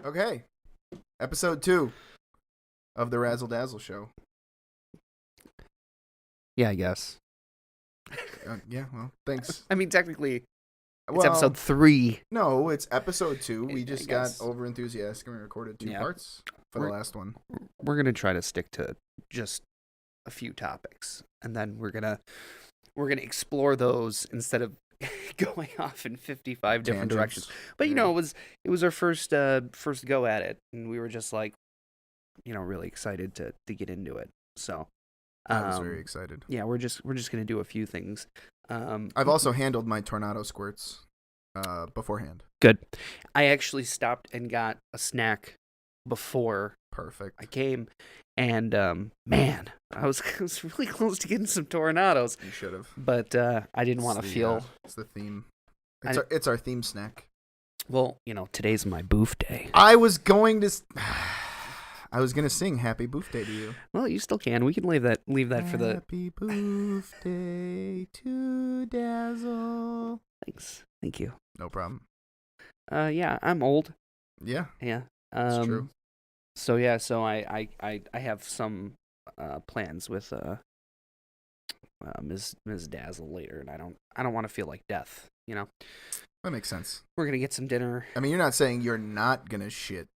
Okay. Episode 2 of the Razzle Dazzle show. Yeah, I guess. Yeah, well, thanks. I mean, technically, it's Well, episode 3. No, it's episode 2. We I just got guess. over enthusiastic and we recorded 2 Yeah. parts for the last one. We're going to try to stick to just a few topics. And then we're going to explore those instead of going off in 55 different Tangents. directions. But, Yeah. it was our first go at it. And we were just like, really excited to get into it. So I was very excited. yeah, we're just going to do a few things. I've also handled my tornado squirts beforehand. Good. I actually stopped and got a snack before Perfect. I came, and man, I was really close to getting some tornadoes. You should have. But I didn't want to feel. It's the theme. It's our theme snack. Well, today's my booth day. I was going to sing Happy Booth Day to you. Well, you still can. We can leave that for the. Happy Booth Day to Dazzle. Thanks. Thank you. No problem. Yeah, I'm old. Yeah, Yeah. it's true. So yeah, I have some plans with Ms. Dazzle later, and I don't want to feel like death. That makes sense. We're gonna get some dinner. I mean, you're not saying you're not gonna shit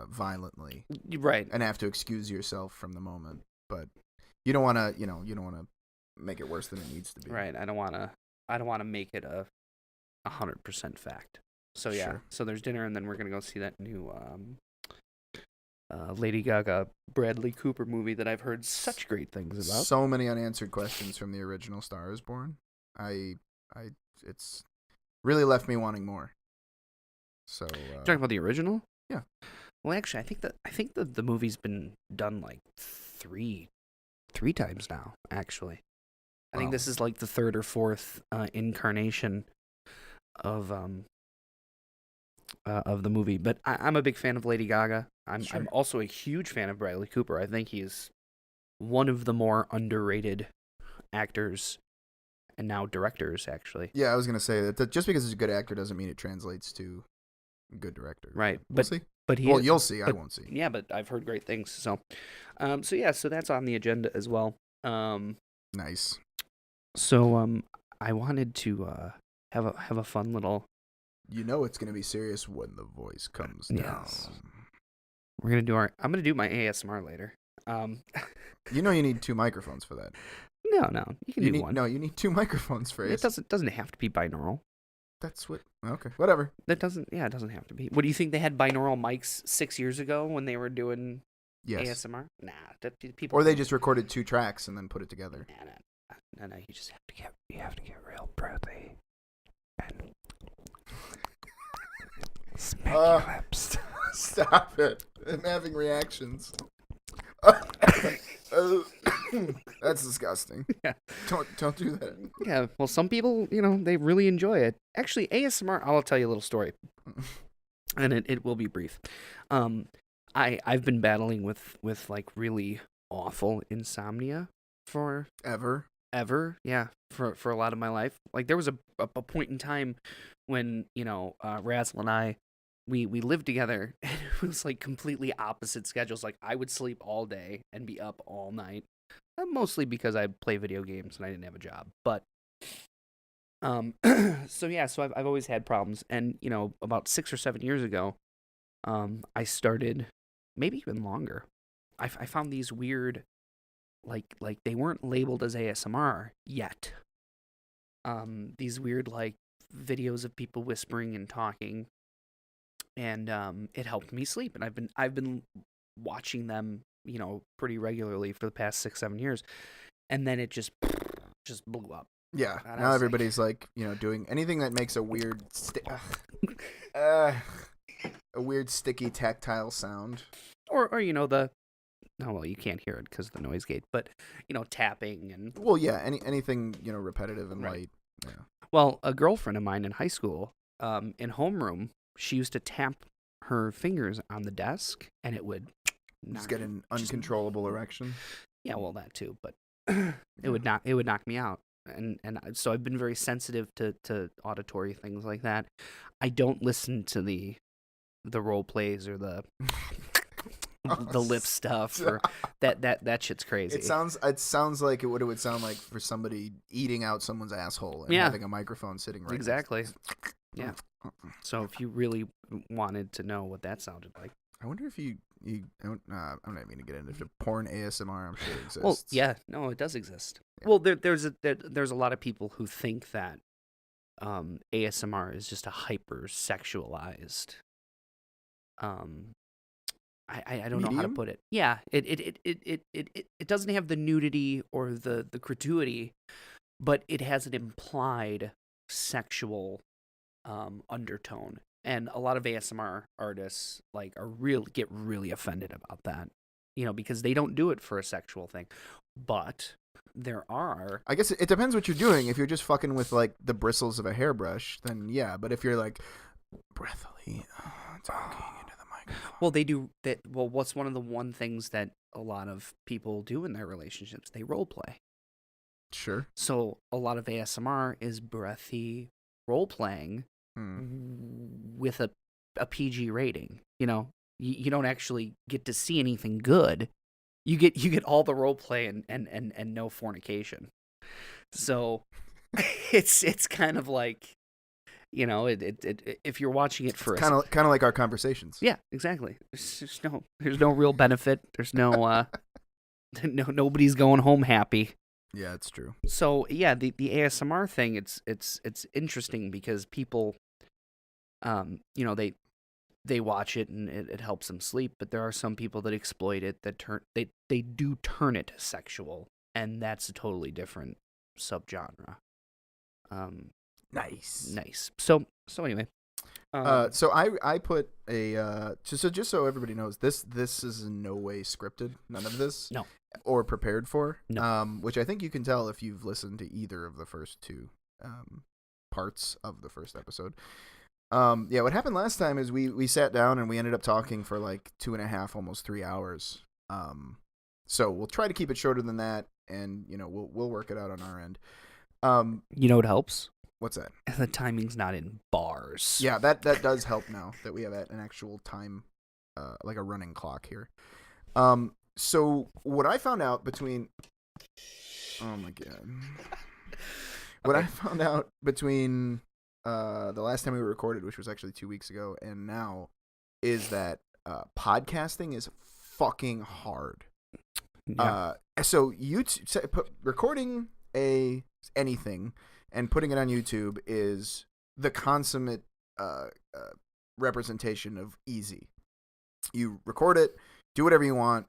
violently, Right? and have to excuse yourself from the moment, but you don't want to, you don't want to make it worse than it needs to be. Right. I don't want to make it a 100% fact. So yeah. Sure. So there's dinner, and then we're gonna go see that new Lady Gaga Bradley Cooper movie that I've heard such great things about. So many unanswered questions from the original Star is Born. It's really left me wanting more. So Talking about the original? Yeah. Well, actually, I think the movie's been done like three times now. Actually, I think this is like the third or fourth incarnation of the movie. But I'm a big fan of Lady Gaga. I'm also a huge fan of Bradley Cooper. I think he's one of the more underrated actors and now directors, actually. Yeah, I was gonna say that just because he's a good actor doesn't mean it translates to a good director. Right. We'll see. But you'll see. I won't see. Yeah, but I've heard great things. So, so that's on the agenda as well. Nice. So, I wanted to have a fun little. It's gonna be serious when the voice comes down. Yes. We're gonna do I'm gonna do my ASMR later. You need 2 microphones for that. No, you can do one. No, you need 2 microphones for it. Doesn't have to be binaural. That's what. Okay, whatever. It doesn't have to be. What do you think they had binaural mics 6 years ago when they were doing ASMR? Nah, people. Or they just recorded 2 tracks and then put it together. No. You just have to get real breathy and smack your lips. Stop it! I'm having reactions. That's disgusting. Yeah. Don't do that. Yeah. Well, some people, they really enjoy it. Actually, ASMR. I'll tell you a little story, and it will be brief. I've been battling with like really awful insomnia for ever. Yeah, for a lot of my life. Like there was a point in time when Razzle and I we lived together, and it was like completely opposite schedules. Like I would sleep all day and be up all night, mostly because I play video games and I didn't have a job. But so I've always had problems, and about 6 or 7 years ago, I started, maybe even longer. I found these weird, like they weren't labeled as ASMR yet. These weird like videos of people whispering and talking. And it helped me sleep, and I've been watching them, pretty regularly for the past 6-7 years, and then it just blew up. Yeah, and now everybody's like doing anything that makes a weird, a weird sticky tactile sound, or you can't hear it because of the noise gate, but tapping and anything repetitive and light. Yeah. Well, a girlfriend of mine in high school, in homeroom, she used to tap her fingers on the desk, and it would just get an uncontrollable erection. Yeah, well, that too, but it would knock me out, and so I've been very sensitive to auditory things like that. I don't listen to the the role plays or the lip stuff or that shit's crazy. It sounds like what it would sound like for somebody eating out someone's asshole and Yeah. having a microphone sitting right Exactly. next to Yeah. So if you really wanted to know what that sounded like. I wonder if you I'm not even gonna get into porn ASMR. I'm sure it exists. Well, yeah, no, it does exist. Yeah. Well, there's a lot of people who think that ASMR is just a hyper sexualized. I don't know how to Medium? put it. Yeah, it doesn't have the nudity or the gratuity, but it has an implied sexual undertone. And a lot of ASMR artists get really offended about that, because they don't do it for a sexual thing. But there are. I guess it depends what you're doing. If you're just fucking with like the bristles of a hairbrush, then yeah. But if you're like breathily talking into the microphone, Well, they do that. Well, what's one of the things that a lot of people do in their relationships? They role play. sure. So a lot of ASMR is breathy role playing with a PG rating. You don't actually get to see anything good. You get all the role play and no fornication. So it's kind of like, if you're watching it for Kind of like our conversations. yeah, exactly. There's no real benefit. There's no nobody's going home happy. Yeah, it's true. So yeah, the ASMR thing, it's interesting because people, they watch it and it helps them sleep, but there are some people that exploit it that they do turn it sexual, and that's a totally different subgenre. Nice. So anyway. So I put a just so everybody knows, this is in no way scripted. None of this. No. Or prepared for. No. Which I think you can tell if you've listened to either of the first two parts of the first episode. Yeah, what happened last time is we sat down and we ended up talking for like 2.5, almost 3 hours. So we'll try to keep it shorter than that, and we'll work it out on our end. You know what helps? What's that? The timing's not in bars. Yeah, that does help now that we have an actual time, like a running clock here. So what I found out between, oh my god, what I found out between the last time we recorded, which was actually 2 weeks ago, and now, is that podcasting is fucking hard. Yeah. So recording anything and putting it on YouTube is the consummate representation of easy. You record it, do whatever you want,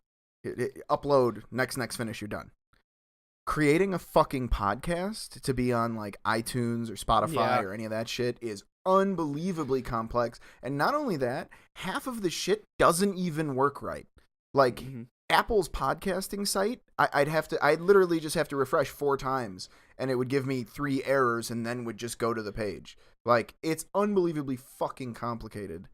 upload, next finish, you're done. Creating a fucking podcast to be on like iTunes or Spotify or any of that shit is unbelievably complex. And not only that, half of the shit doesn't even work right. Like Apple's podcasting site, I'd literally just have to refresh 4 times and it would give me 3 errors and then would just go to the page. Like, it's unbelievably fucking complicated.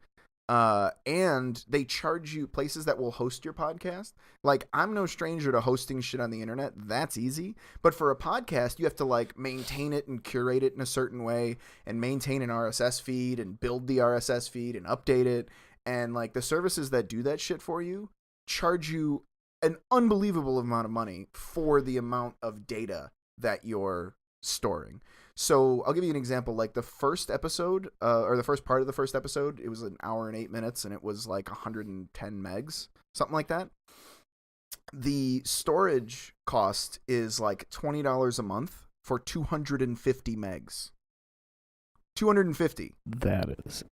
And they charge you places that will host your podcast. Like, I'm no stranger to hosting shit on the internet. That's easy. But for a podcast, you have to like maintain it and curate it in a certain way and maintain an RSS feed and build the RSS feed and update it. And like the services that do that shit for you charge you an unbelievable amount of money for the amount of data that you're storing. So I'll give you an example. Like the first episode, or the first part of the first episode, it was an hour and 8 minutes, and it was like 110 megs, something like that. The storage cost is like $20 a month for 250 megs. 250. That is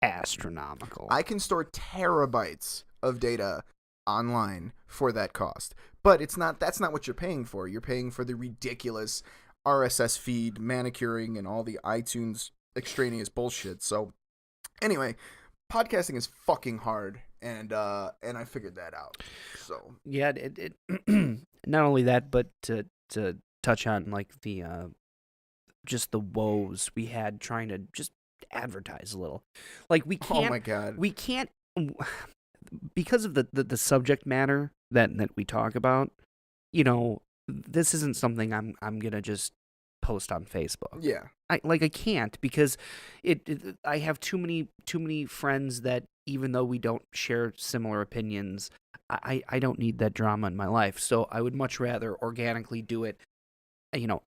astronomical. I can store terabytes of data online for that cost. But that's not what you're paying for. You're paying for the ridiculous RSS feed, manicuring, and all the iTunes extraneous bullshit. So anyway, podcasting is fucking hard, and I figured that out. So yeah, it not only that, but to touch on like the just the woes we had trying to just advertise a little. Like we can't. Oh my god. We can't, because of the subject matter that we talk about. This isn't something I'm gonna just post on Facebook. Yeah. I can't because I have too many friends that even though we don't share similar opinions, I don't need that drama in my life. So I would much rather organically do it,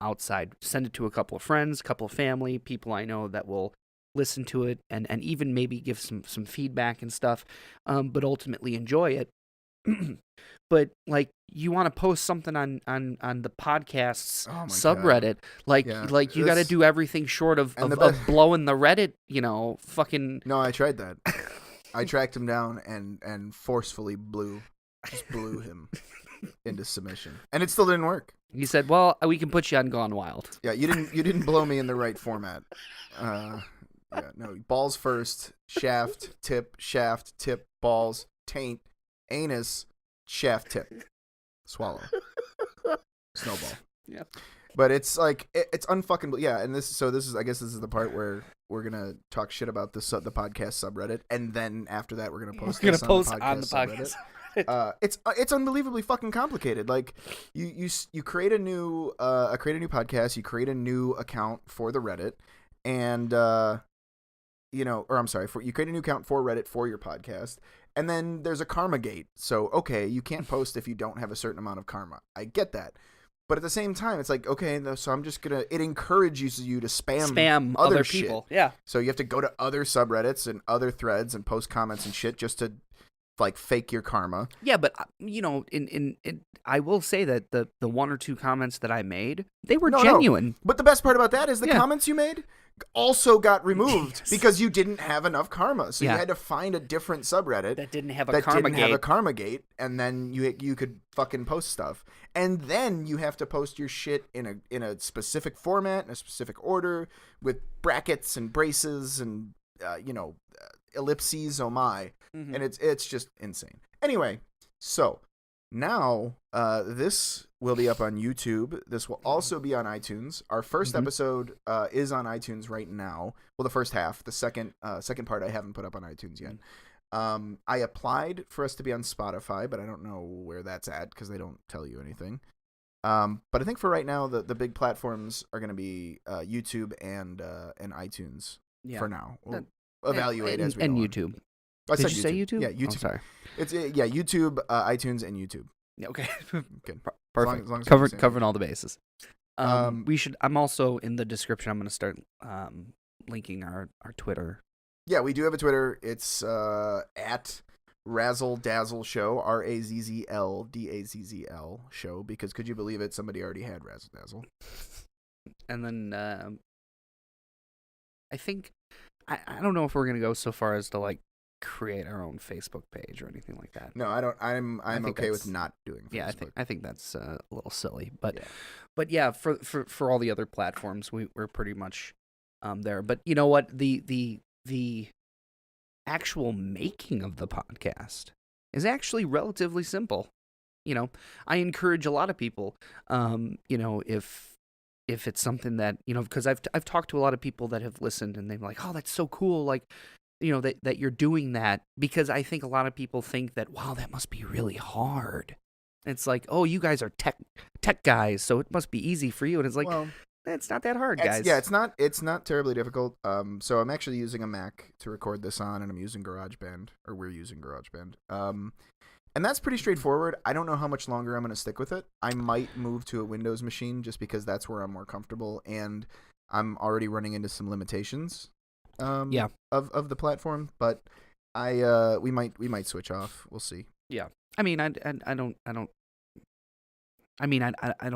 outside. Send it to a couple of friends, couple of family, people I know that will listen to it and even maybe give some feedback and stuff, but ultimately enjoy it. But like you want to post something on the podcast's Oh my subreddit, Yeah, like you got to do everything short of blowing the Reddit, fucking. No, I tried that. I tracked him down and forcefully blew him into submission, and it still didn't work. He said, "Well, we can put you on Gone Wild." Yeah, you didn't blow me in the right format. Yeah, no, balls first, shaft, tip, balls, taint, anus, shaft, tip, swallow, snowball. Yeah. But it's like it's unfucking yeah, and this is I guess this is the part where we're gonna talk shit about the podcast subreddit, and then after that we're gonna post on the podcast subreddit. It's unbelievably fucking complicated. Like you create a new podcast, you create a new account for the Reddit, and you create a new account for Reddit for your podcast, and then there's a karma gate. So okay, you can't post if you don't have a certain amount of karma. I get that. But at the same time, it's like, okay, so I'm just going to... It encourages you to spam other people. Shit. Yeah. So you have to go to other subreddits and other threads and post comments and shit just to, like, fake your karma. Yeah, but, I will say that the one or two comments that I made, they were genuine. No. But the best part about that is the comments you made also got removed because you didn't have enough karma. So you had to find a different subreddit that didn't have a karma gate, and then you could fucking post stuff. And then you have to post your shit in a specific format, in a specific order, with brackets and braces and ellipses. Oh my! Mm-hmm. And it's just insane. Anyway, so now this will be up on YouTube. This will also be on iTunes. Our first episode is on iTunes right now. Well, the first half. The second part I haven't put up on iTunes yet. I applied for us to be on Spotify, but I don't know where that's at because they don't tell you anything. But I think for right now, the big platforms are going to be YouTube and iTunes for now. We'll evaluate as we go on. YouTube. Did you say YouTube? Yeah, YouTube. Oh, sorry. It's YouTube, iTunes, and YouTube. Yeah, okay. Good. Perfect. As long as Covering all the bases. We should. I'm also in the description. I'm going to start linking our Twitter. Yeah, we do have a Twitter. It's at Razzle Dazzle Show, RAZZLDAZZL Show, because could you believe it? Somebody already had Razzle Dazzle. And then I think I don't know if we're gonna go so far as to like create our own Facebook page or anything like that. No, I don't. I'm okay with not doing Facebook. Yeah, I think that's a little silly, but yeah, for all the other platforms, we're pretty much there. But you know what? The actual making of the podcast is actually relatively simple. I encourage a lot of people, if it's something that, because I've talked to a lot of people that have listened and they're like, oh, that's so cool. Like, that you're doing that, because I think a lot of people think that, wow, that must be really hard. And it's like, oh, you guys are tech guys, so it must be easy for you. And it's like, well, it's not that hard, guys. Yeah, it's not terribly difficult. So I'm actually using a Mac to record this on, and I'm using GarageBand, or we're using GarageBand. And that's pretty straightforward. I don't know how much longer I'm going to stick with it. I might move to a Windows machine just because that's where I'm more comfortable, and I'm already running into some limitations. Of the platform, but we might switch off. We'll see. Yeah, I mean, I don't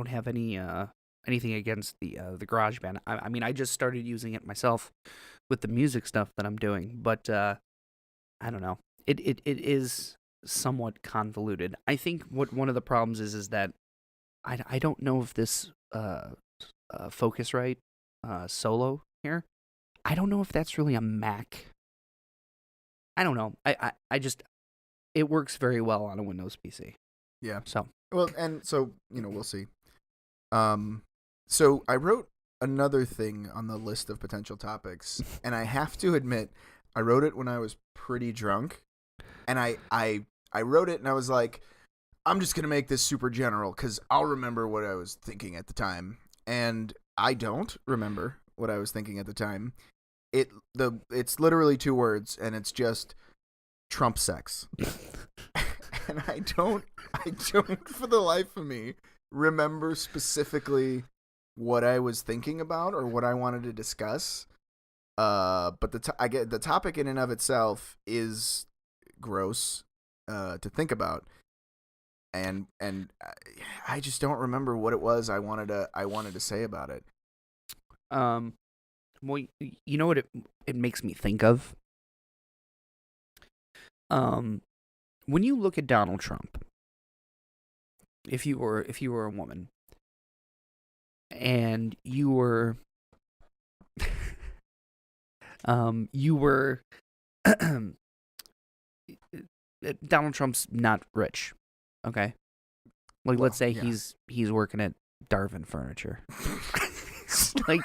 have any anything against the GarageBand. I mean, I just started using it myself with the music stuff that I'm doing, but I don't know. It is somewhat convoluted. I think what one of the problems is that I don't know if this Focusrite Solo here, I don't know if that's really a Mac. I don't know. I just, it works very well on a Windows PC. Yeah. So. Well, and so, we'll see. So I wrote another thing on the list of potential topics, and I have to admit, I wrote it when I was pretty drunk, and I wrote it and I was like, I'm just going to make this super general because I'll remember what I was thinking at the time. And I don't remember what I was thinking at the time. It's literally 2 words, and it's just Trump sex. And I don't for the life of me remember specifically what I was thinking about or what I wanted to discuss. But the topic in and of itself is gross to think about, and I just don't remember what it was I wanted to say about it. Well, you know what it makes me think of? When you look at Donald Trump, if you were a woman and you were Donald Trump's not rich, okay? Like, let's say he's working at Darwin Furniture. Like,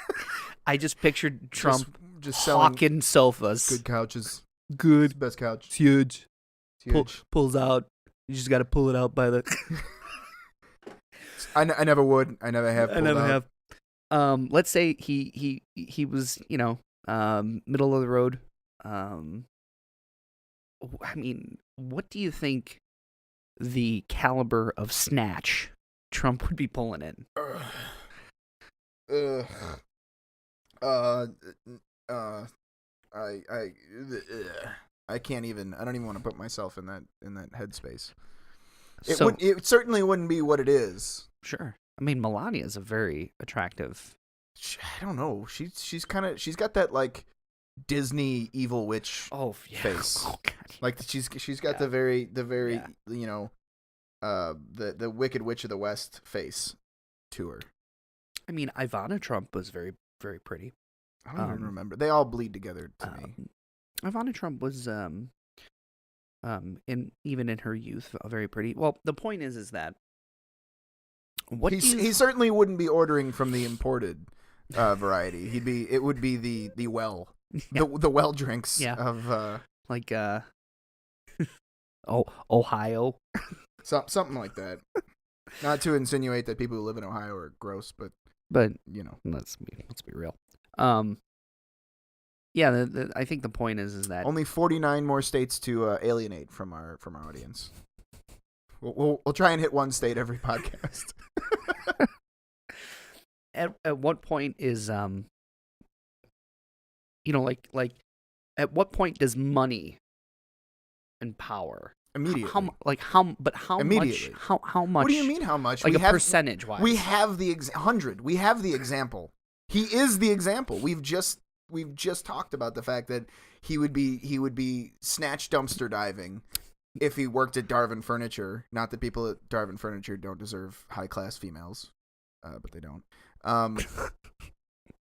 I just pictured Trump just hawking sofas. Good couches. Good. It's the best couch. It's huge. It's huge. Pulls out. You just got to pull it out by the... I never would. I never have. I never have. Let's say he was, middle of the road. I mean, what do you think the caliber of snatch Trump would be pulling in? I can't even. I don't even want to put myself in that headspace. It certainly wouldn't be what it is. Sure. I mean, Melania is a very attractive. I don't know. She's got that like Disney evil witch face. Oh, God. Like she's got the very the Wicked Witch of the West face to her. I mean, Ivana Trump was very, very pretty. I don't even remember. They all bleed together to me. Ivana Trump was even in her youth very pretty. Well, the point is that he certainly wouldn't be ordering from the imported variety. It would be the well. Yeah. The well drinks of like Ohio. Something like that. Not to insinuate that people who live in Ohio are gross, but let's be real. I think the point is that only 49 more states to alienate from our audience. We'll try and hit one state every podcast. At what point is at what point does money and power immediately? How immediately. much? How much? What do you mean how much? Like percentage wise? We have the 100. We have the example. He is the example. We've just talked about the fact that he would be snatch dumpster diving if he worked at Darwin Furniture. Not that people at Darwin Furniture don't deserve high class females, but they don't.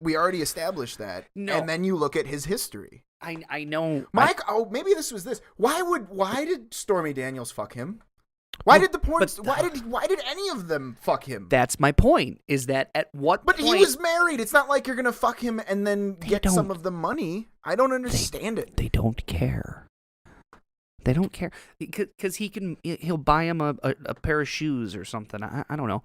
We already established that. No. And then you look at his history. I know. Mike, maybe this was this. Why did Stormy Daniels fuck him? Why did any of them fuck him? That's my point. Is that at what point? But he was married. It's not like you're going to fuck him and then get some of the money. I don't understand it. They don't care. They don't care because he'll buy him a pair of shoes or something. I don't know.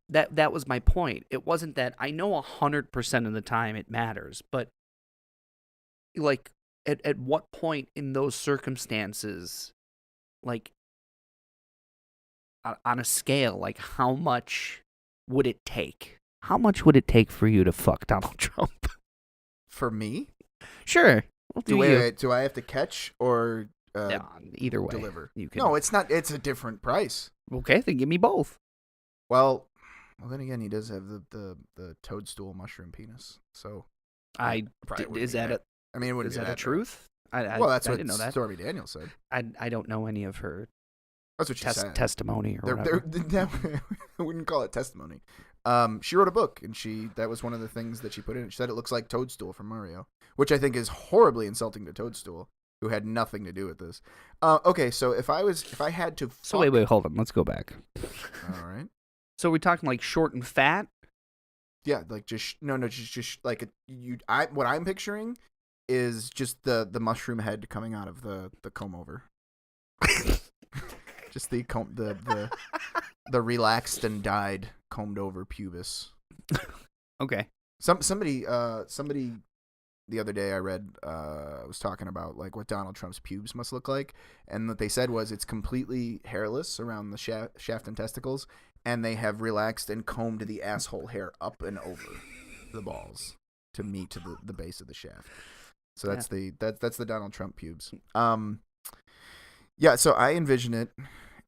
That was my point. It wasn't that I know 100% of the time it matters, but like at what point in those circumstances, like on a scale, like how much would it take? How much would it take for you to fuck Donald Trump? For me? Sure. Do I have to catch or? Either way, deliver. No, it's not. It's a different price. Okay, then give me both. Well, then again, he does have the toadstool mushroom penis. So, is that a truth? Well, that's what Stormy Daniels said. I don't know any of her. That's what she said. Testimony or whatever. I wouldn't call it testimony. She wrote a book, and that was one of the things that she put in. She said it looks like Toadstool from Mario, which I think is horribly insulting to Toadstool, who had nothing to do with this. Okay, so if I had to fuck... So wait, hold on. Let's go back. All right. So are we talking like short and fat? Yeah, like just like what I'm picturing is just the mushroom head coming out of the comb over. Just the relaxed and dyed combed over pubis. Okay. Somebody the other day I read was talking about like what Donald Trump's pubes must look like, and what they said was it's completely hairless around the shaft and testicles, and they have relaxed and combed the asshole hair up and over the balls to meet the base of the shaft. So that's that's the Donald Trump pubes. Yeah, so I envision it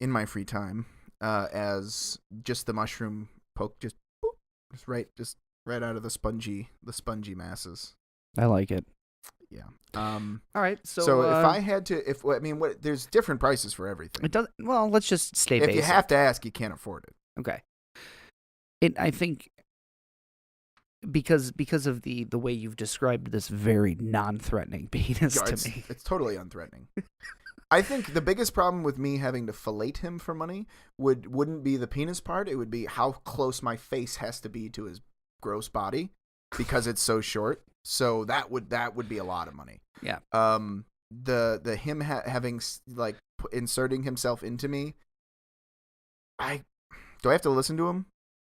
in my free time as just the mushroom poke, just right out of the spongy masses. I like it. Yeah. All right. So if I had to, there's different prices for everything. It does. Well, let's just stay basic. If you have to ask, you can't afford it. Okay. I think because of the way you've described this very non-threatening penis to me. It's totally unthreatening. I think the biggest problem with me having to fillet him for money wouldn't be the penis part. It would be how close my face has to be to his gross body because it's so short. So that would be a lot of money. Yeah. The him having like inserting himself into me. Do I have to listen to him,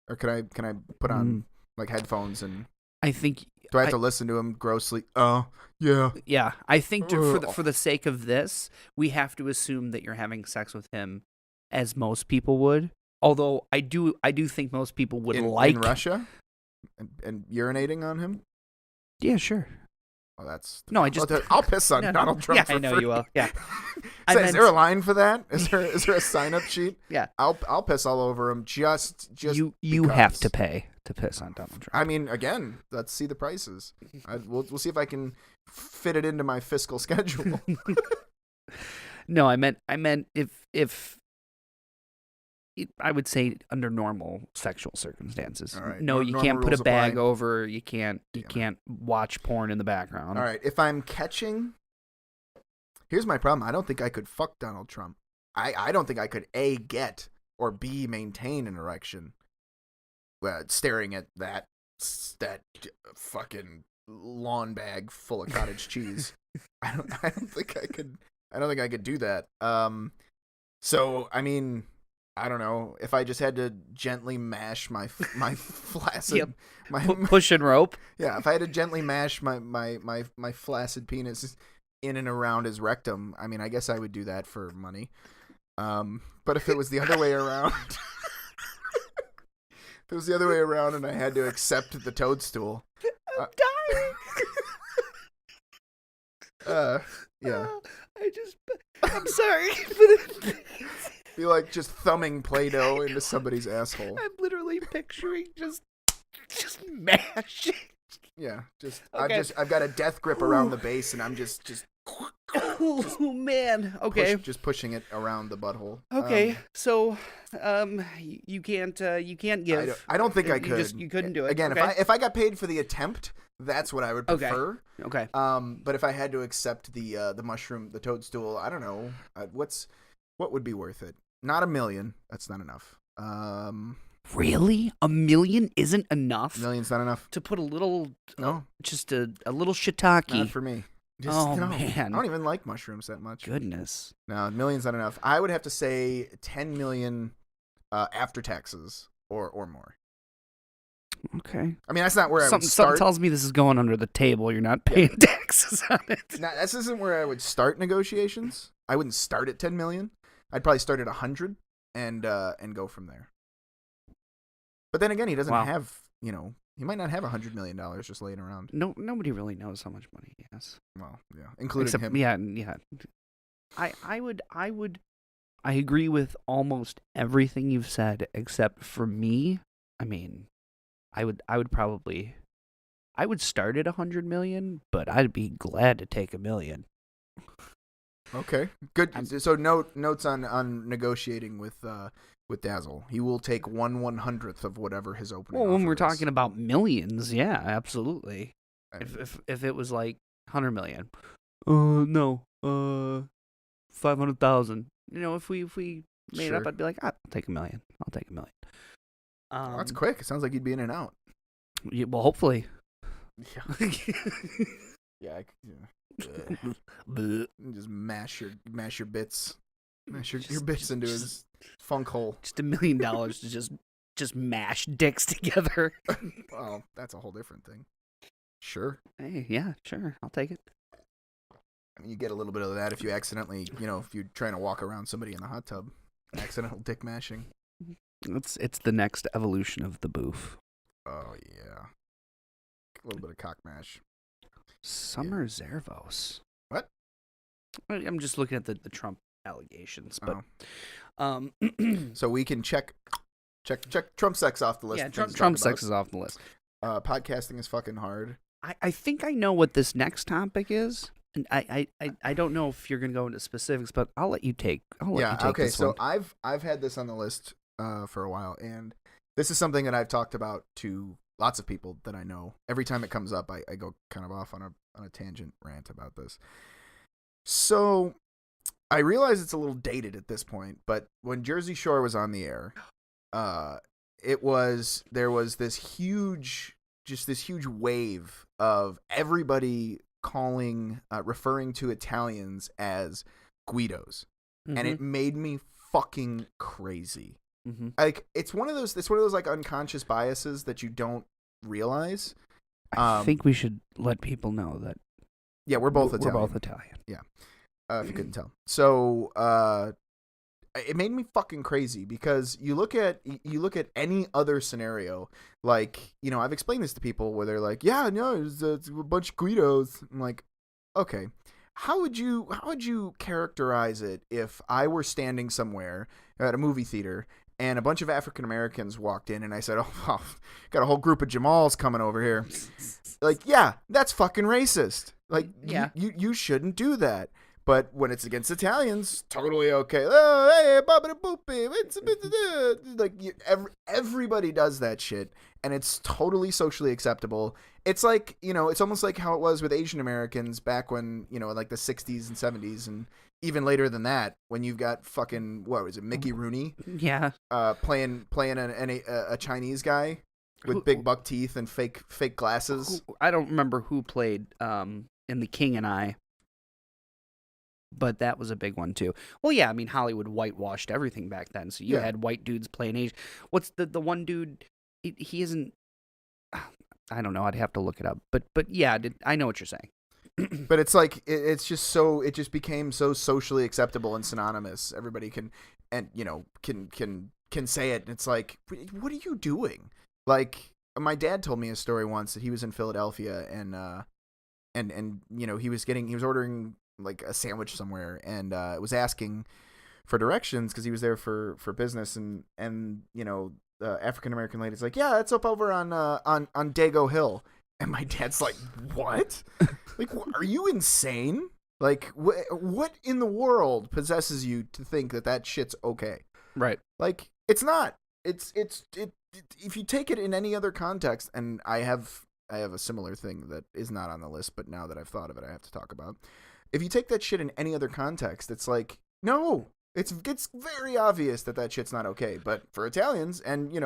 or can I put on like headphones and? I think. Do I have to listen to him grossly? Oh, yeah. Yeah, I think for the sake of this, we have to assume that you're having sex with him, as most people would. Although I do think most people would in Russia, and urinating on him. Yeah, sure. Oh, that's no. I'll piss on Donald Trump. Yeah, for I know free. You will. Yeah. Is there a line for that? Is there a sign up sheet? Yeah. I'll piss all over him. Just you have to pay to piss on Donald Trump. I mean, again, let's see the prices. We'll see if I can fit it into my fiscal schedule. No, I meant if I would say under normal sexual circumstances. All right. No, you can't put a bag over. You can't watch porn in the background. All right. If I'm catching, here's my problem. I don't think I could fuck Donald Trump. I don't think I could A, get, or B, maintain an erection. Staring at that fucking lawn bag full of cottage cheese. I don't think I could do that. So I mean, I don't know if I just had to gently mash my flaccid, yep. Push and rope. Yeah, if I had to gently mash my flaccid penis in and around his rectum, I mean, I guess I would do that for money. But if it was the other way around, and I had to accept the toadstool, I'm dying. Yeah. I'm sorry. Be like just thumbing Play-Doh into somebody's asshole. I'm literally picturing just mashing. Yeah, just okay. I've got a death grip around the base, and I'm just oh man. Okay. Just pushing it around the butthole. Okay. So, you can't give. I don't think I could. You couldn't do it. Again, okay. if I got paid for the attempt, that's what I would prefer. Okay. But if I had to accept the mushroom, the toadstool, I don't know. What would be worth it? Not $1 million. That's not enough. Really? $1 million isn't enough? $1 million's not enough. To put a little, no, just a little shiitake. Not for me. Man, I don't even like mushrooms that much. Goodness. No, $1 million's not enough. I would have to say $10 million after taxes or more. Okay. I mean, that's not where I would start. Something tells me this is going under the table. You're not paying taxes on it. This isn't where I would start negotiations. I wouldn't start at $10 million. I'd probably start at 100 and go from there. But then again, he doesn't have, he might not have $100 million just laying around. No, nobody really knows how much money he has. Well, yeah, including him. Yeah. I agree with almost everything you've said, except for me. I mean, I would start at 100 million, but I'd be glad to take $1 million. Okay, good. So notes on negotiating with Dazzle. He will take 1/100th of whatever his opening. Well, when we're is. talking about millions, yeah, absolutely. If it was like 100 million, no, 500,000. If we made it up, I'd be like, I'll take $1 million. I'll take $1 million. That's quick. It sounds like you'd be in and out. Yeah, well, hopefully. Yeah. Yeah. Just mash your bits. Mash your bits into his funk hole. Just $1 million to just just mash dicks together. Well, that's a whole different thing. Sure. Hey, yeah, sure, I'll take it. I mean, you get a little bit of that if you accidentally, if you're trying to walk around somebody in the hot tub. Accidental dick mashing. It's the next evolution of the boof. Oh, yeah. A little bit of cock mash. Summer Zervos. What? I'm just looking at the Trump allegations, but So we can check Trump sex off the list. Yeah, Trump sex is off the list. Podcasting is fucking hard. I think I know what this next topic is. And I don't know if you're gonna go into specifics, but I'll let you take. Okay. This So one. I've had this on the list for a while, and this is something that I've talked about to lots of people that I know. Every time it comes up, I go kind of off on a tangent rant about this. So I realize it's a little dated at this point, but when Jersey Shore was on the air, there was this huge wave of everybody referring to Italians as Guidos, and it made me fucking crazy. Mm-hmm. Like it's one of those like unconscious biases that you don't realize. I think we should let people know that. Yeah, we're both Italian. We're both Italian. Yeah, if you couldn't tell. So it made me fucking crazy because you look at any other scenario, like, I've explained this to people where they're like, yeah, no, it's a bunch of Guidos. I'm like, okay, how would you characterize it if I were standing somewhere at a movie theater and a bunch of African Americans walked in and I said, oh, got a whole group of Jamals coming over here. Like, yeah, that's fucking racist. Like, yeah, you shouldn't do that. But when it's against Italians, totally okay. Oh, hey, babada boopy. Like, everybody does that shit, and it's totally socially acceptable. It's like, it's almost like how it was with Asian Americans back when, like the 60s and 70s, and even later than that, when you've got fucking, what was it, Mickey Rooney? Yeah. Playing a Chinese guy with big buck teeth and fake glasses. I don't remember who played in The King and I. But that was a big one, too. Well, yeah, I mean, Hollywood whitewashed everything back then. So you had white dudes playing Asian. What's the one dude? He isn't... I don't know. I'd have to look it up. But yeah, I know what you're saying. But it's like, it's just so... It just became so socially acceptable and synonymous. Everybody can say it. And it's like, what are you doing? Like, my dad told me a story once that he was in Philadelphia and he was ordering like a sandwich somewhere and was asking for directions because he was there for business and the African American lady's like, yeah, it's up over on Dago Hill, and my dad's like, what? Like, are you insane? Like, what in the world possesses you to think that shit's okay? Right. Like, it's not. It if you take it in any other context, and I have a similar thing that is not on the list, but now that I've thought of it, I have to talk about. If you take that shit in any other context, it's like, no, it's very obvious that shit's not okay. But for Italians and,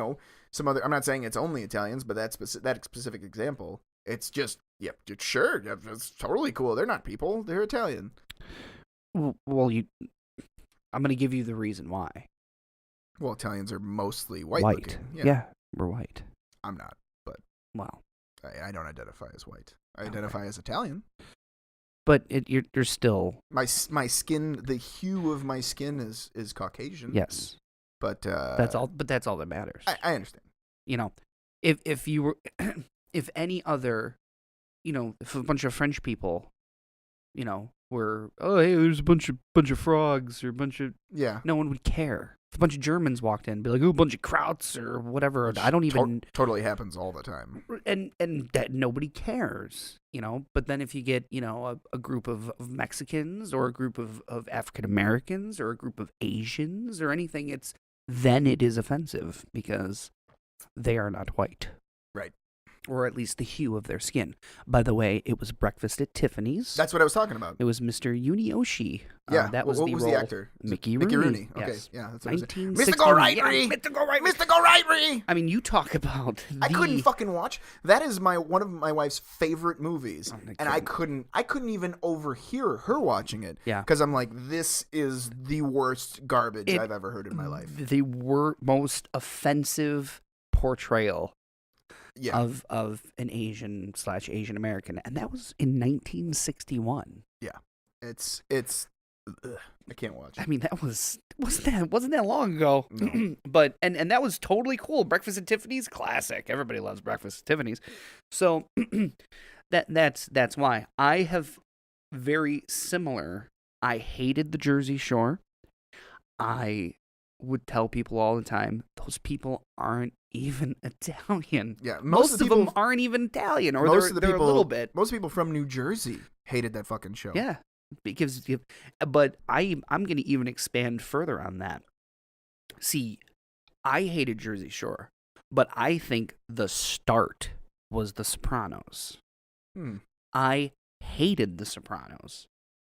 some other, I'm not saying it's only Italians, but that specific example, it's just, yeah, sure, it's totally cool. They're not people. They're Italian. Well, I'm going to give you the reason why. Well, Italians are mostly white. Yeah, we're white. I'm not, but wow. I don't identify as white. I identify as Italian. But you're still my skin. The hue of my skin is Caucasian. Yes, but that's all. But that's all that matters. I understand. If you were, if any other, if a bunch of French people, were, oh, hey, there's a bunch of frogs or a bunch of, no one would care. If a bunch of Germans walked in and be like, oh, a bunch of Krauts or whatever, I don't even... Totally happens all the time. And that nobody cares, But then if you get, a group of Mexicans or a group of African Americans or a group of Asians or anything, then it is offensive because they are not white. Right. or at least the hue of their skin. By the way, it was Breakfast at Tiffany's. That's what I was talking about. It was Mr. Yunioshi. Yeah, that was what the was role. the actor? Mickey Mickey Rooney. Rooney. Okay, Yes. yeah, that's what I was 1961. Mystical Rightery. Yeah, Mystical Rightery. Mystical Rightery. I mean, you talk about I couldn't fucking watch. That is one of my wife's favorite movies, and I couldn't even overhear her watching it. Yeah, because I'm like, this is the worst garbage I've ever heard in my life. The most offensive portrayal of an Asian/Asian American, and that was in 1961. Yeah, it's. I can't watch. I mean, wasn't that long ago. No. But and that was totally cool. Breakfast at Tiffany's, classic. Everybody loves Breakfast at Tiffany's. So that's why I have very similar. I hated the Jersey Shore. I would tell people all the time, those people aren't even Italian. Yeah, most of them aren't even Italian, or they're a little bit. Most people from New Jersey hated that fucking show. Yeah. But I'm going to even expand further on that. See, I hated Jersey Shore, but I think the start was The Sopranos. I hated The Sopranos.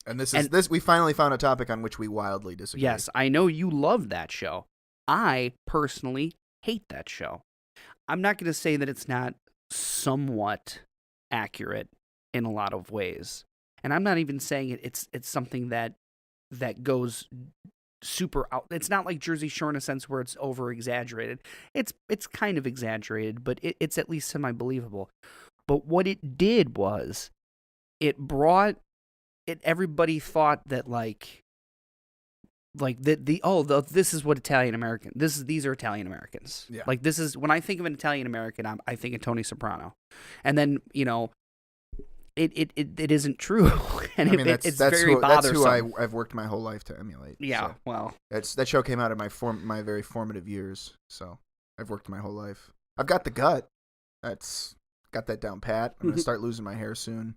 And this we finally found a topic on which we wildly disagree. Yes, I know you love that show. I personally hate that show. I'm not going to say that it's not somewhat accurate in a lot of ways. And I'm not even saying it's something that goes super out. It's not like Jersey Shore in a sense where it's over exaggerated. It's kind of exaggerated, but it's at least semi believable. But what it did was it brought it. Everybody thought that this is what Italian American. These are Italian Americans. Yeah. Like this is when I think of an Italian American, I think of Tony Soprano, and then It isn't true, and it's very bothersome. That's who I've worked my whole life to emulate. Yeah, so. Well, that show came out of my very formative years, so I've worked my whole life. I've got the gut. That's got that down pat. I'm gonna start losing my hair soon.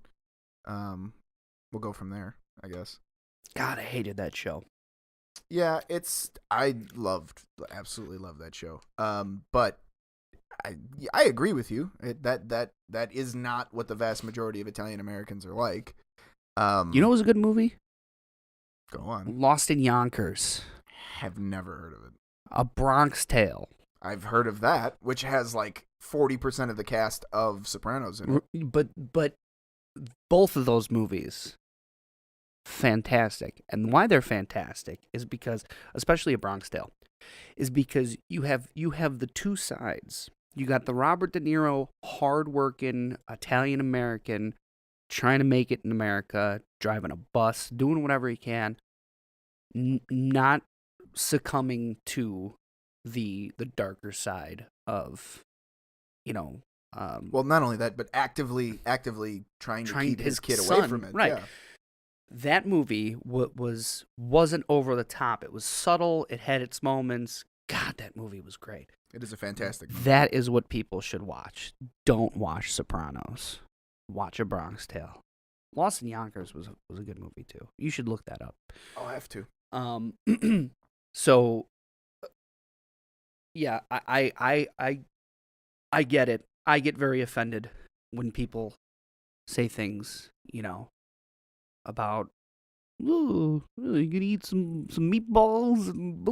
We'll go from there, I guess. God, I hated that show. Yeah, I absolutely loved that show. But I agree with you. That is not what the vast majority of Italian Americans are like. You know what was a good movie? Go on. Lost in Yonkers. Have never heard of it. A Bronx Tale. I've heard of that, which has like 40% of the cast of Sopranos in it. But both of those movies, fantastic. And why they're fantastic is because, especially A Bronx Tale, is because you have the two sides. You got the Robert De Niro, hardworking Italian American, trying to make it in America, driving a bus, doing whatever he can, not succumbing to the darker side of, well, not only that, but actively trying to keep his kid son away from it. Right. Yeah. That movie wasn't over the top. It was subtle. It had its moments. God, that movie was great. It is a fantastic movie. That is what people should watch. Don't watch Sopranos. Watch A Bronx Tale. Lost in Yonkers was a good movie too. You should look that up. I'll have to. So, yeah, I get it. I get very offended when people say things, about, ooh, you can eat some meatballs and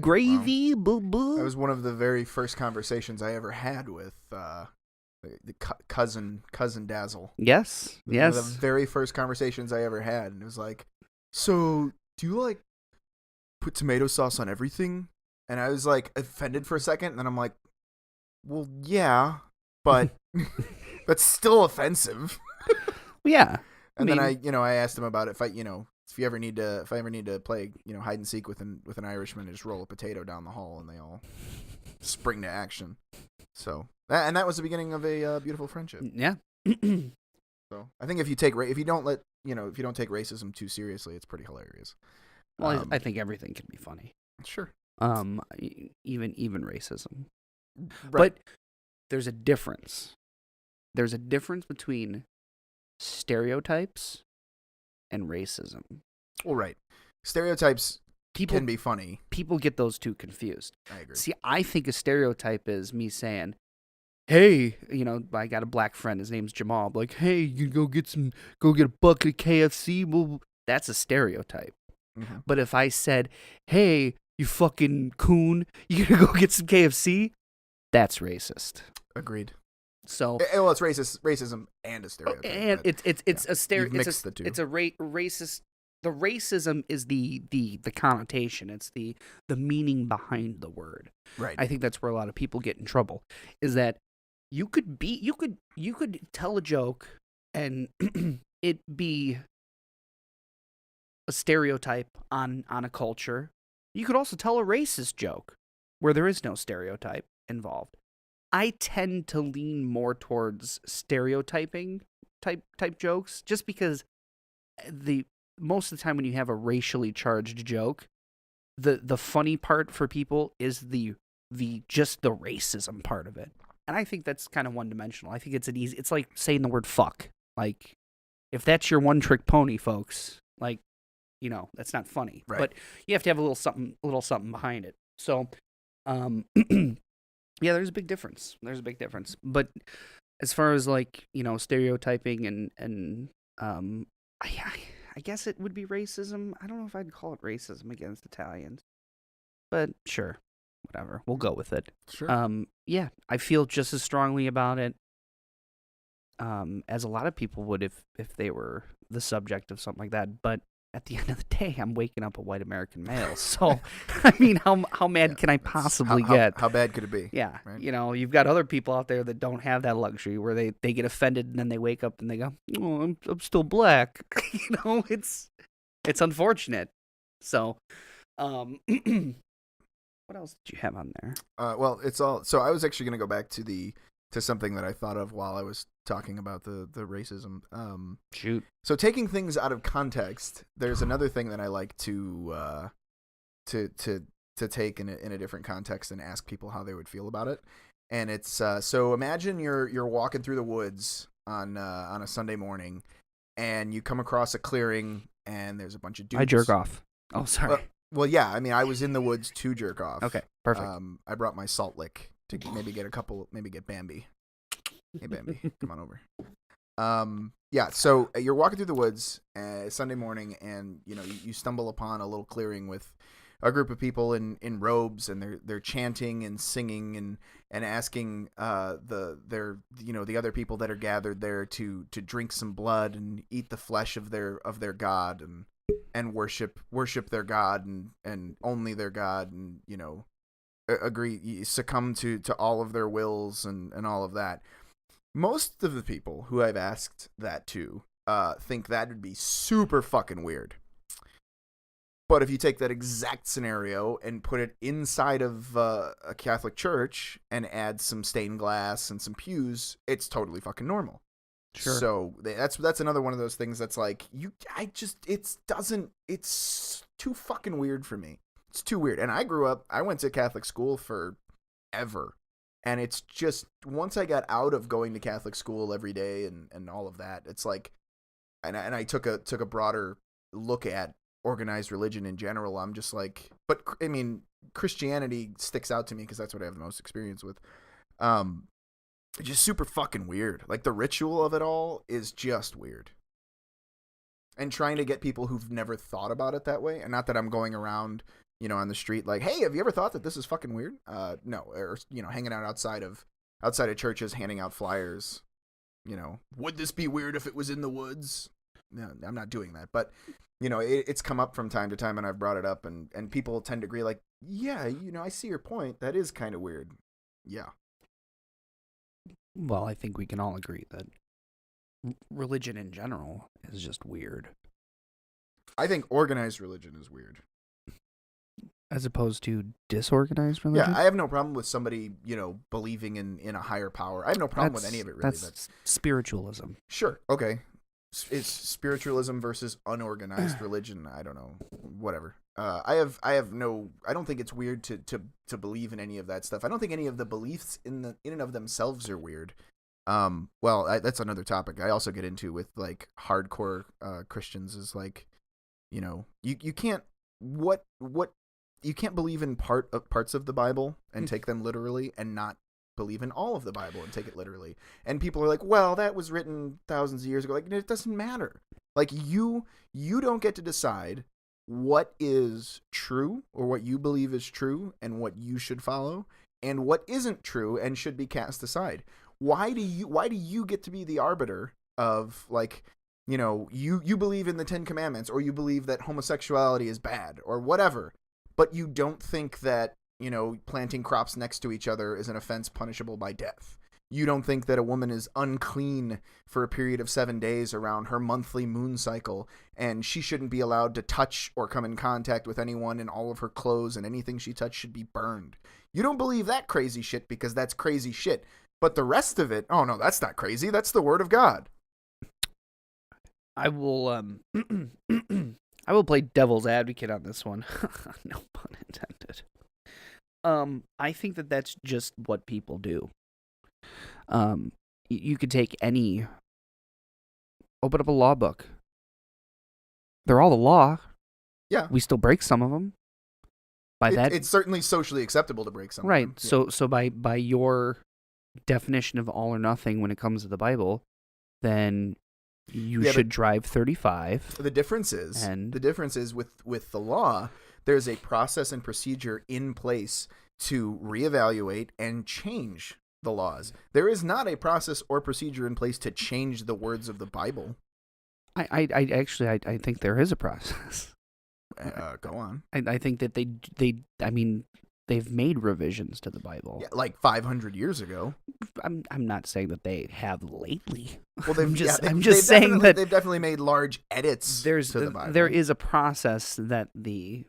gravy. That was one of the very first conversations I ever had with the cousin Dazzle. Yes. One of the very first conversations I ever had, and it was like, so do you put tomato sauce on everything? And I was offended for a second, and then I'm like, well, yeah, but that's still offensive. Yeah. And then I asked him about it. If I ever need to play, hide and seek with an Irishman, I just roll a potato down the hall and they all spring to action. So, and that was the beginning of a beautiful friendship. Yeah. So I think if you take if you don't take racism too seriously, it's pretty hilarious. Well, I think everything can be funny. Sure. Even racism. Right. But there's a difference. There's a difference between stereotypes and racism. Well, right. Stereotypes can be funny. People get those two confused. I agree. See, I think a stereotype is me saying, hey, I got a black friend. His name's Jamal. I'm like, hey, you go get a bucket of KFC. Well, that's a stereotype. Mm-hmm. But if I said, hey, you fucking coon, you gonna go get some KFC? That's racist. Agreed. So, well, it's racism and a stereotype. and it's a stereotype. You've mixed the two. It's a racist. The racism is the connotation. It's the meaning behind the word. Right. I think that's where a lot of people get in trouble. Is that you could tell a joke and it be a stereotype on a culture. You could also tell a racist joke where there is no stereotype involved. I tend to lean more towards stereotyping type jokes, just because most of the time when you have a racially charged joke, the funny part for people is the just the racism part of it. And I think that's kind of one-dimensional. I think it's like saying the word fuck. Like, if that's your one-trick pony, folks, like, that's not funny. Right. But you have to have a little something behind it. So, yeah, there's a big difference. But as far as, like, stereotyping and I guess it would be racism. I don't know if I'd call it racism against Italians. But sure, whatever. We'll go with it. Sure. Yeah, I feel just as strongly about it as a lot of people would if they were the subject of something like that. But at the end of the day, I'm waking up a white American male. So, I mean, how mad can I possibly get? How bad could it be? Yeah. Right? You've got other people out there that don't have that luxury, where they get offended and then they wake up and they go, oh, I'm still black. It's unfortunate. So, what else did you have on there? Well, it's all. So I was actually going to go back to something that I thought of while I was talking about the racism. Shoot. So taking things out of context, there's another thing that I like to take in a different context and ask people how they would feel about it. And it's so imagine you're walking through the woods on a Sunday morning, and you come across a clearing, and there's a bunch of dudes. I jerk off. Oh, sorry. Well, yeah. I mean, I was in the woods to jerk off. Okay, perfect. I brought my salt lick to maybe get Bambi. Hey, Bambi, come on over. Yeah, so you're walking through the woods Sunday morning, and you stumble upon a little clearing with a group of people in robes, and they're chanting and singing and asking the other people that are gathered there to drink some blood and eat the flesh of their god and worship their god and only their god, and succumb to all of their wills and all of that. Most of the people who I've asked that to think that would be super fucking weird. But if you take that exact scenario and put it inside of a Catholic church and add some stained glass and some pews, it's totally fucking normal. Sure. So that's another one of those things that's like it's too fucking weird for me. It's too weird. And I went to Catholic school forever. And it's just, once I got out of going to Catholic school every day and all of that, it's like, and I took a broader look at organized religion in general. I'm just like, but I mean, Christianity sticks out to me because that's what I have the most experience with. It's just super fucking weird. Like, the ritual of it all is just weird. And trying to get people who've never thought about it that way, and not that I'm going around on the street like, hey, have you ever thought that this is fucking weird? No. Or, hanging out outside of churches, handing out flyers. Would this be weird if it was in the woods? No, I'm not doing that. But, it's come up from time to time, and I've brought it up, and people tend to agree like, yeah, I see your point. That is kind of weird. Yeah. Well, I think we can all agree that religion in general is just weird. I think organized religion is weird. As opposed to disorganized religion? Yeah, I have no problem with somebody, believing in a higher power. I have no problem with any of it, really. That's spiritualism. Sure, okay. It's spiritualism versus unorganized religion. I don't know, whatever. I don't think it's weird to believe in any of that stuff. I don't think any of the beliefs in and of themselves are weird. That's another topic I also get into with, like, hardcore Christians is like, you can't you can't believe in parts of the Bible and take them literally and not believe in all of the Bible and take it literally. And people are like, well, that was written thousands of years ago. Like, it doesn't matter. Like, you don't get to decide what is true or what you believe is true and what you should follow and what isn't true and should be cast aside. Why do you get to be the arbiter of, like, you know, you believe in the 10 Commandments, or you believe that homosexuality is bad or whatever, but you don't think that, you know, planting crops next to each other is an offense punishable by death. You don't think that a woman is unclean for a period of 7 days around her monthly moon cycle, and she shouldn't be allowed to touch or come in contact with anyone, and all of her clothes and anything she touched should be burned. You don't believe that crazy shit because that's crazy shit. But the rest of it, oh no, that's not crazy. That's the word of God. I will I will play devil's advocate on this one. No pun intended. I think that that's just what people do. You could take open up a law book. They're all the law. Yeah. We still break some of them. It's certainly socially acceptable to break some right. of them. Right. So by your definition of all or nothing when it comes to the Bible, then you should drive 35. The difference is with the law, there's a process and procedure in place to reevaluate and change the laws. There is not a process or procedure in place to change the words of the Bible. I actually think there is a process. Go on. I think that they've made revisions to the Bible. Yeah, like 500 years ago. I'm not saying that they have lately. Well, I'm just saying that they've definitely made large edits to the Bible. There is a process that the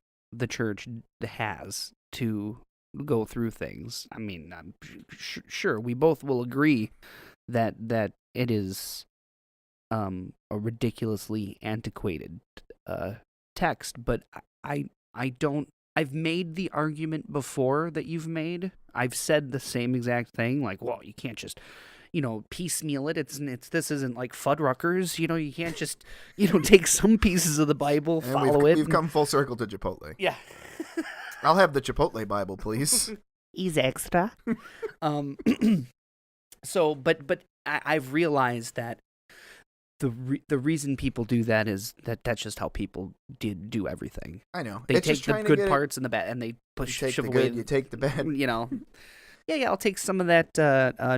church has to go through things. I mean, I'm sure we both will agree that it is a ridiculously antiquated text, but I don't. I've made the argument before that you've made. I've said the same exact thing, like, well, you can't just, piecemeal it. This isn't like Fuddruckers, you can't just, take some pieces of the Bible, follow it. We've come full circle to Chipotle. Yeah. I'll have the Chipotle Bible, please. He's extra. So, but I've realized that the reason people do that is that's just how people do everything. I know. They take the good parts and the bad, and they shove away. You take the bad. Yeah, I'll take some of that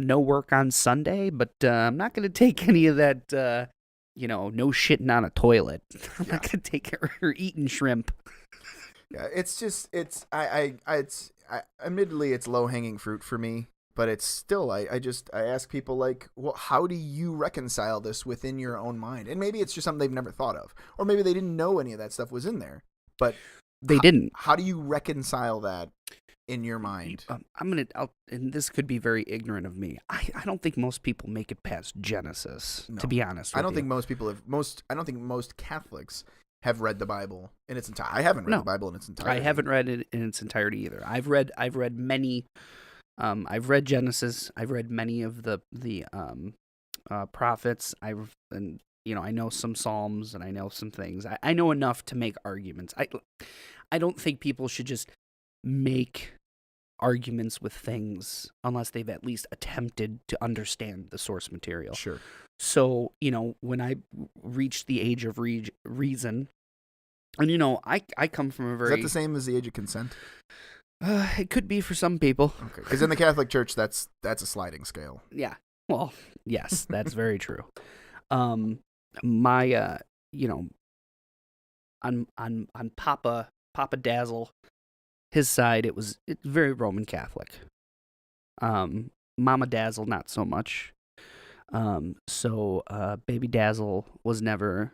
no work on Sunday, but I'm not going to take any of that, no shitting on a toilet. I'm not going to take it or eating shrimp. Yeah, admittedly, it's low-hanging fruit for me. But it's still, I ask people, like, well, how do you reconcile this within your own mind? And maybe it's just something they've never thought of. Or maybe they didn't know any of that stuff was in there. But they didn't. How do you reconcile that in your mind? And this could be very ignorant of me. I don't think most people make it past Genesis, to be honest with you. I don't think most Catholics have read the Bible in its entirety. I haven't read the Bible in its entirety. I haven't read it in its entirety either. I've read many. I've read Genesis. I've read many of the prophets. I know some Psalms and I know some things. I know enough to make arguments. I don't think people should just make arguments with things unless they've at least attempted to understand the source material. Sure. So, when I reached the age of reason, and I come from a very... Is that the same as the age of consent? It could be for some people. Okay, because in the Catholic Church, that's a sliding scale. Yeah. Well, yes, that's very true. My, on Papa Dazzle, his side, it's very Roman Catholic. Mama Dazzle, not so much. So Baby Dazzle was never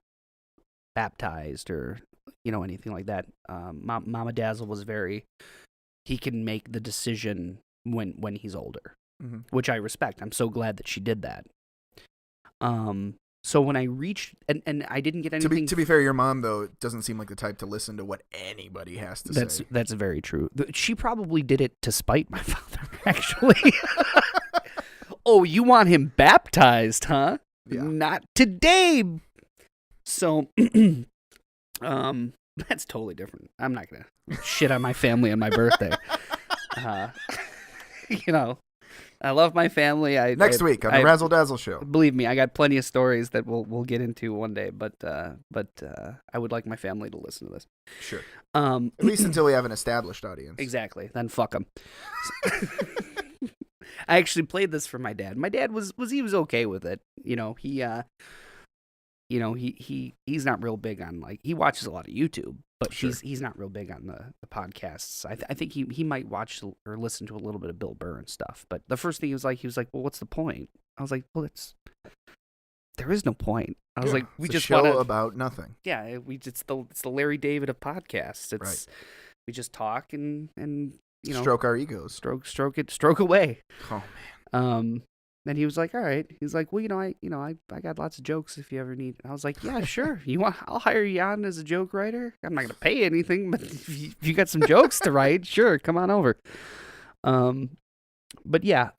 baptized or anything like that. Mama Dazzle was very. He can make the decision when he's older, which I respect. I'm so glad that she did that. So when I reached, and I didn't get anything... To be fair, your mom, though, doesn't seem like the type to listen to what anybody has to say. That's very true. She probably did it to spite my father, actually. Oh, you want him baptized, huh? Yeah. Not today! So, that's totally different. I'm not going to shit on my family on my birthday. I love my family. Next week on the Razzle Dazzle show. Believe me, I got plenty of stories that we'll get into one day. But I would like my family to listen to this. Sure. At least until we have an established audience. Exactly. Then fuck them. I actually played this for my dad. My dad was okay with it. He's not real big on, like, he watches a lot of YouTube, but Sure. he's not real big on the podcasts. I think he might watch or listen to a little bit of Bill Burr and stuff. But the first thing he was like, well, what's the point? I was like, well, there is no point. I was like, we it's just a show wanna, about nothing. yeah, it's the Larry David of podcasts. Right. We just talk and Stroke our egos. stroke away. Oh man. Then he was like, all right. He's like, well, I got lots of jokes if you ever need. I was like, yeah, sure. I'll hire you on as a joke writer. I'm not gonna pay anything, but if you got some jokes to write, sure, come on over. But yeah.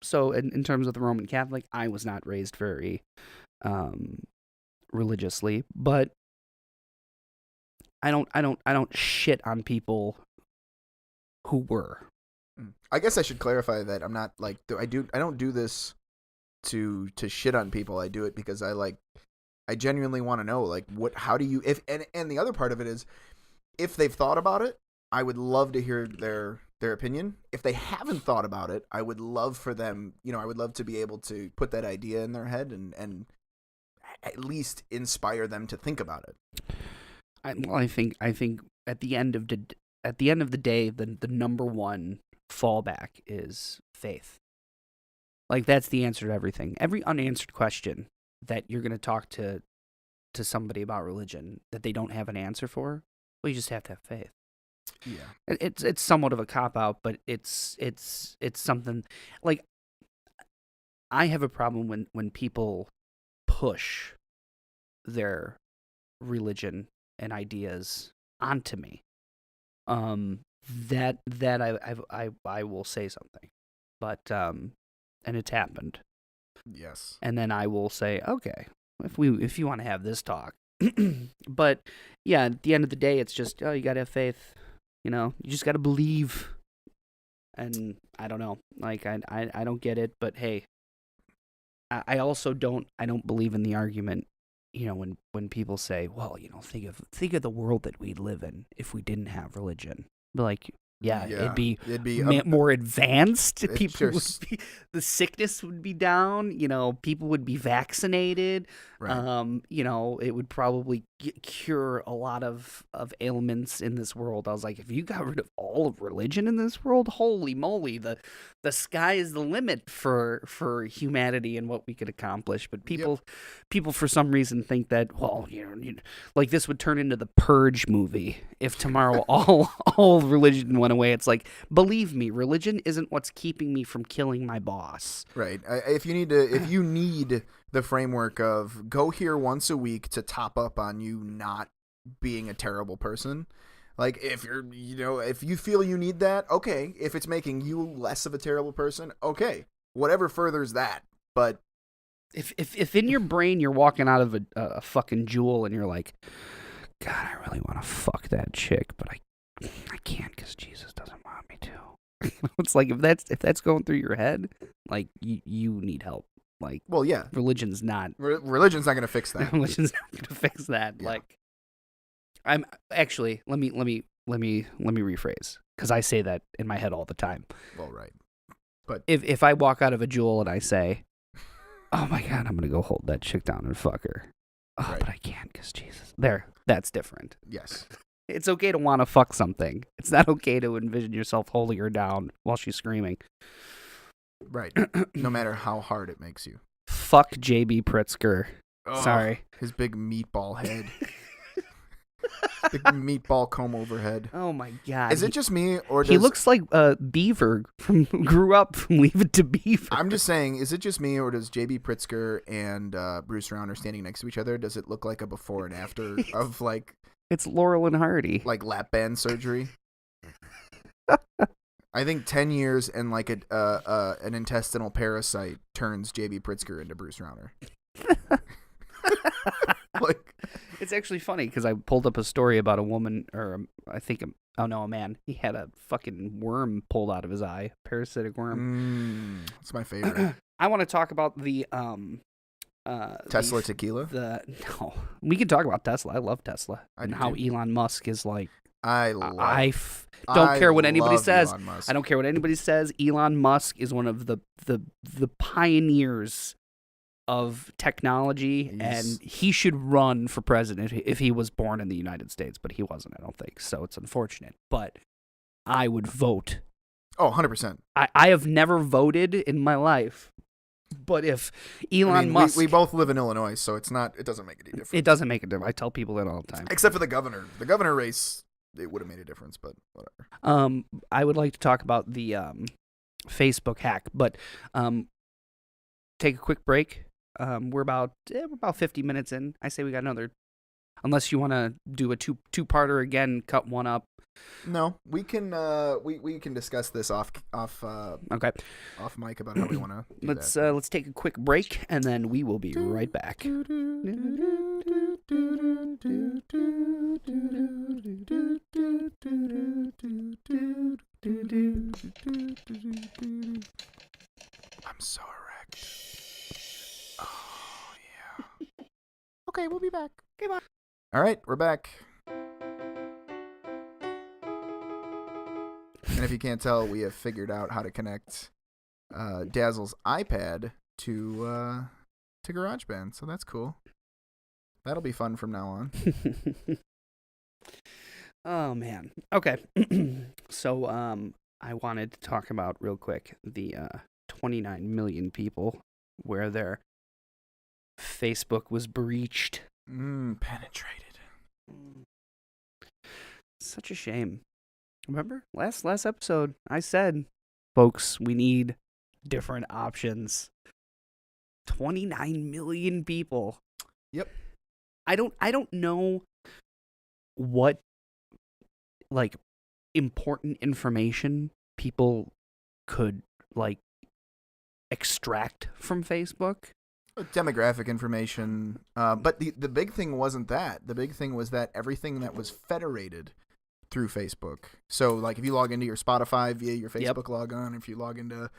So in terms of the Roman Catholic, I was not raised very, religiously, but I don't shit on people who were. I guess I should clarify that I'm not like I don't do this to shit on people. I do it because I genuinely want to know, like, how do you, and the other part of it is, if they've thought about it, I would love to hear their opinion. If they haven't thought about it, I would love for them, I would love to be able to put that idea in their head and at least inspire them to think about it. I think at the end of the day, the number one fallback is faith. Like, that's the answer to everything. Every unanswered question that you're going to talk to somebody about religion that they don't have an answer for, well, you just have to have faith. Yeah. It's somewhat of a cop-out, but it's something, like, I have a problem when people push their religion and ideas onto me. That I will say something, but and it's happened. Yes. And then I will say, okay, if you want to have this talk, but yeah, at the end of the day, it's just, you gotta have faith. You just gotta believe. And I don't know, like, I don't get it, but hey, I also don't believe in the argument. When people say, well, think of the world that we'd live in if we didn't have religion. But, like, yeah, it'd be more advanced. People the sickness would be down. People would be vaccinated. Right. It would probably cure a lot of ailments in this world. I was like, if you got rid of all of religion in this world, holy moly, the sky is the limit for humanity and what we could accomplish. But people for some reason think that, well, like, this would turn into the Purge movie if tomorrow all religion went away. It's like, believe me, religion isn't what's keeping me from killing my boss. Right. If you need the framework of go here once a week to top up on you not being a terrible person, like, if if you feel you need that, okay. If it's making you less of a terrible person, okay. Whatever furthers that. But if in your brain you're walking out of a fucking Jewel and you're like, God, I really want to fuck that chick, but I can't because Jesus doesn't want me to. It's like, if that's going through your head, like, you need help. Like, well, yeah, religion's not religion's not going to fix that. Religion's not going to fix that. Yeah. Like, I'm actually, let me rephrase, because I say that in my head all the time. Well, right, but if I walk out of a Jewel and I say, oh my God, I'm going to go hold that chick down and fuck her. Oh, right. But I can't because Jesus. That's different. Yes. It's okay to want to fuck something. It's not okay to envision yourself holding her down while she's screaming. Right. No matter how hard it makes you. Fuck J.B. Pritzker. Oh, sorry. His big meatball head. Big meatball comb over head. Oh my God. Is it just me, or he looks like Beaver grew up from Leave It to Beaver? I'm just saying, is it just me, or does J.B. Pritzker and Bruce Rauner standing next to each other, does it look like a before and after of, like... It's Laurel and Hardy. Like lap band surgery? I think 10 years and like an intestinal parasite turns J.B. Pritzker into Bruce Rauner. Like, it's actually funny because I pulled up a story about a woman, or I think Oh no, man! He had a fucking worm pulled out of his eye, parasitic worm. It's my favorite. I want to talk about the Tesla tequila. No, we can talk about Tesla. I love Tesla and how too. Elon Musk is like. I don't care what anybody says. Elon Musk. I don't care what anybody says. Elon Musk is one of the pioneers of technology, and he should run for president if he was born in the United States, but he wasn't, I don't think. So it's unfortunate. But I would vote. Oh, 100%. I have never voted in my life. But if Elon Musk... We both live in Illinois, so it doesn't make any difference. It doesn't make a difference. I tell people that all the time. Except for the governor. The governor race, it would have made a difference, but whatever. I would like to talk about the Facebook hack, but take a quick break. We're about 50 minutes in. I say we got another, unless you want to do a two-parter again, cut one up. No, we can we can discuss this off okay, off mic about how we want to. Let's take a quick break and then we will be right back. I'm so erect. Oh yeah. Okay, we'll be back. Okay, bye. All right, we're back. And if you can't tell, we have figured out how to connect Dazzle's iPad to GarageBand, so that's cool. That'll be fun from now on. Oh man. Okay. So I wanted to talk about real quick the 29 million people where their Facebook was breached. Penetrated. Such a shame. Remember last episode I said, folks, we need different options. 29 million people. Yep. I don't know what like important information people could like extract from Facebook. Demographic information. But the big thing wasn't that. The big thing was that everything that was federated through Facebook. So like if you log into your Spotify via your Facebook logon, if you log into,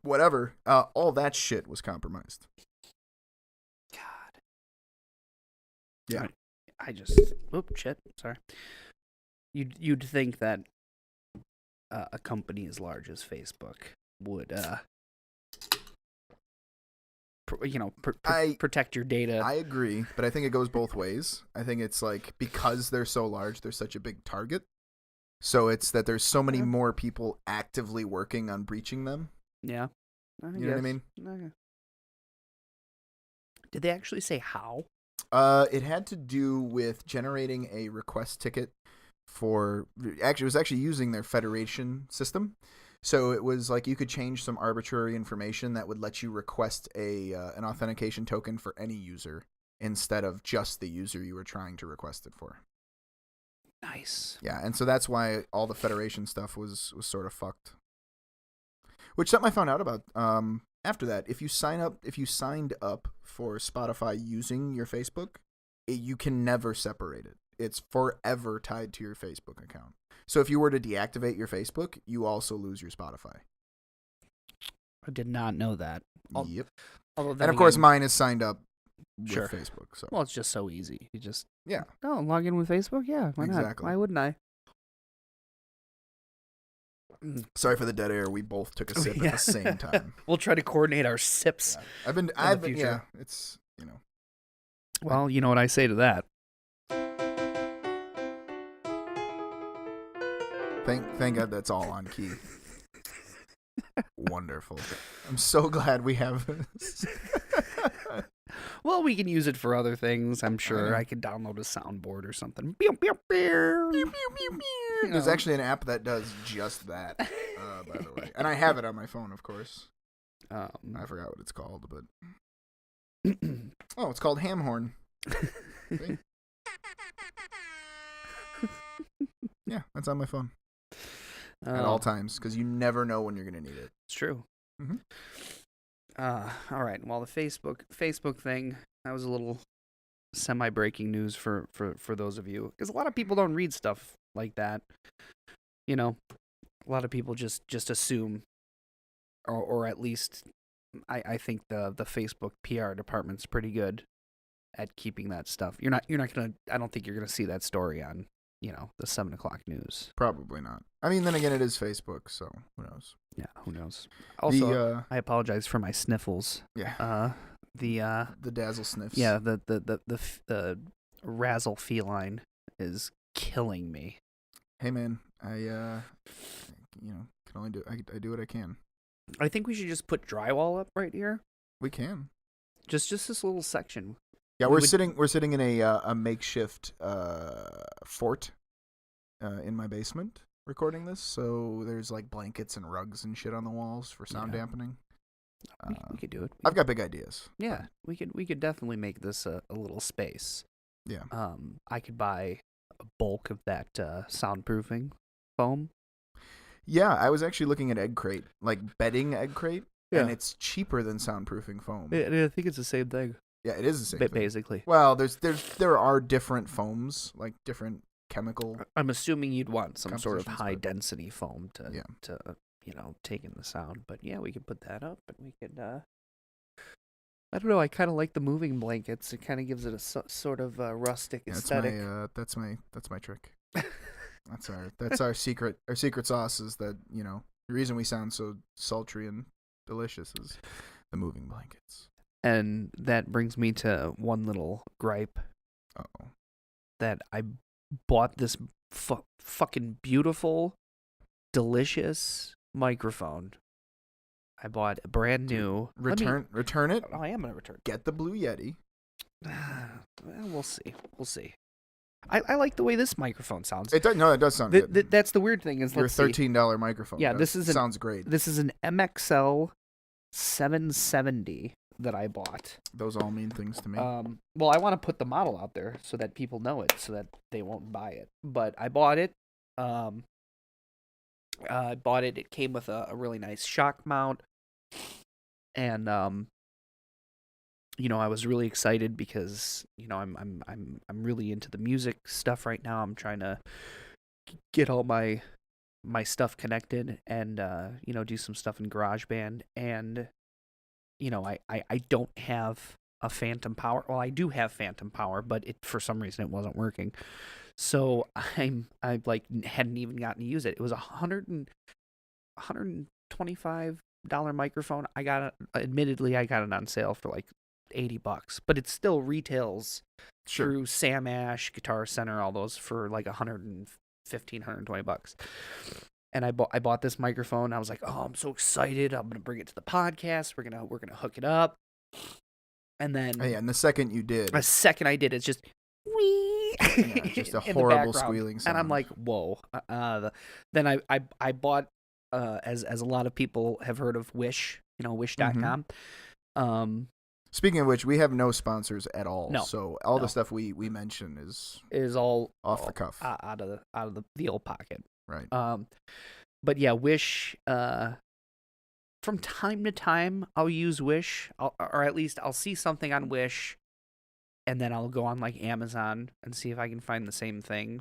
whatever, all that shit was compromised. God. Yeah. I just shit. Sorry. You'd think that a company as large as Facebook would protect your data. I agree, but I think it goes both ways. I think it's like because they're so large, they're such a big target. So it's that there's so many more people actively working on breaching them. Yeah. You know what I mean? Okay. Did they actually say how? It had to do with generating a request ticket for... Actually, it was actually using their federation system. So it was like you could change some arbitrary information that would let you request an authentication token for any user instead of just the user you were trying to request it for. Nice. Yeah, and so that's why all the federation stuff was sort of fucked. Which something I found out about after that. If you signed up for Spotify using your Facebook, you can never separate it. It's forever tied to your Facebook account. So if you were to deactivate your Facebook, you also lose your Spotify. I did not know that. Yep. And of course, mine is signed up with Facebook. So. Well, it's just so easy. You just log in with Facebook. Yeah, why not? Exactly. Why wouldn't I? Sorry for the dead air. We both took a sip at the same time. We'll try to coordinate our sips. Yeah. I've been. Yeah, it's Well, you know what I say to that. Thank God that's all on key. Wonderful. I'm so glad we have this. Well, we can use it for other things. I'm sure I could download a soundboard or something. There's actually an app that does just that, by the way. And I have it on my phone, of course. I forgot what it's called, but... Oh, it's called Hamhorn. Yeah, that's on my phone. At all times, because you never know when you're going to need it. It's true. Mm-hmm. All right. Well, the Facebook thing, that was a little semi-breaking news for those of you, because a lot of people don't read stuff like that. You know, a lot of people just assume, or at least I think the Facebook PR department's pretty good at keeping that stuff. You're not gonna. I don't think you're gonna see that story on the 7 o'clock news. Probably not. I mean, then again, it is Facebook, so who knows? Yeah, who knows? Also, I apologize for my sniffles. Yeah. The Dazzle sniffs. Yeah, the Razzle feline is killing me. Hey man, I can only do I do what I can. I think we should just put drywall up right here. We can. Just this little section. Yeah, we're sitting in a makeshift fort in my basement recording this. So there's like blankets and rugs and shit on the walls for sound dampening. We could do it. I've got big ideas. Yeah, we could definitely make this a little space. Yeah. I could buy a bulk of that soundproofing foam. Yeah, I was actually looking at Egg Crate, like bedding Egg Crate, Yeah. and it's cheaper than soundproofing foam. I think it's the same thing. Yeah, it is the same thing. Basically. Well, there are different foams, like different chemical. I'm assuming you'd want some sort of compositions, high but- density foam to take in the sound. But yeah, we could put that up, and we could. I don't know. I kind of like the moving blankets. It kind of gives it a sort of rustic aesthetic. That's my trick. That's our secret. Our secret sauce is that the reason we sound so sultry and delicious is the moving blankets. And that brings me to one little gripe. Uh-oh. That I bought this fucking beautiful, delicious microphone. I bought a brand new. Return it. Oh, I am gonna return. Get the Blue Yeti. We'll see. I like the way this microphone sounds. It does sound good. That's the weird thing is your $13 microphone. Yeah, sounds great. This is an MXL 770 that I bought. Those all mean things to me. Well, I want to put the model out there so that people know it, so that they won't buy it. But I bought it. It came with a really nice shock mount, and I was really excited because I'm really into the music stuff right now. I'm trying to get all my stuff connected and do some stuff in GarageBand, and I don't have a phantom power. Well, I do have phantom power, but for some reason it wasn't working. So I hadn't even gotten to use it. It was $125 microphone. Admittedly I got it on sale for like $80, but it still retails through Sam Ash, Guitar Center, all those for like $120. And I bought this microphone. I was like, oh, I'm so excited. I'm gonna bring it to the podcast. We're gonna hook it up. And then and the second you did, I did, it's just wee. Yeah, just a horrible squealing sound. And I'm like, whoa. Then I bought, as a lot of people have heard of Wish, Wish.com. Speaking of which, we have no sponsors at all. No, so all the stuff we mention is all off the cuff, out of the old pocket. Right. But yeah, Wish. From time to time, I'll use Wish, or at least I'll see something on Wish, and then I'll go on like Amazon and see if I can find the same thing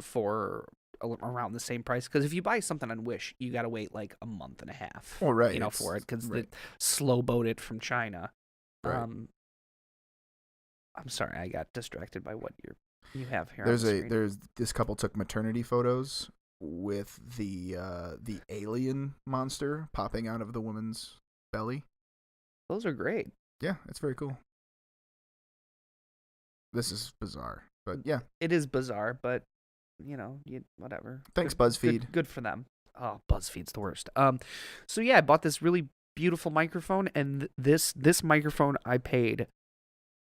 for around the same price. Because if you buy something on Wish, you gotta wait like a month and a half. Oh, right. For it, because they slow boat it from China. Right. I'm sorry, I got distracted by what you have here. There's this couple took maternity photos with the alien monster popping out of the woman's belly. Those are great. Yeah, it's very cool. This is bizarre, but yeah. It is bizarre, but whatever. Thanks, BuzzFeed. Good for them. Oh, BuzzFeed's the worst. So yeah, I bought this really beautiful microphone, and this microphone I paid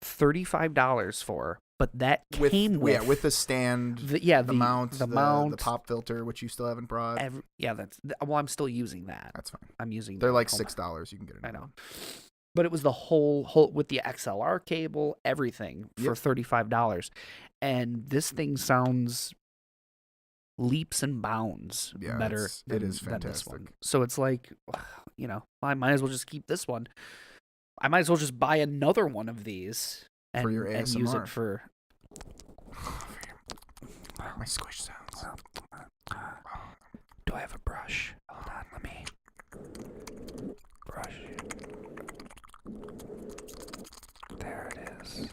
$35 for. But that came with the stand, the mount, the pop filter, which you still haven't brought. I'm still using that. That's fine. I'm using. They're like $6. You can get it. I know, but it was the whole with the XLR cable, everything for $35, and this thing sounds leaps and bounds better. It is fantastic. Than this one. So it's like, I might as well just keep this one. I might as well just buy another one of these. and, for your and ASMR. use it for my squish sounds. Do I have a brush? Hold on, let me brush. There it is.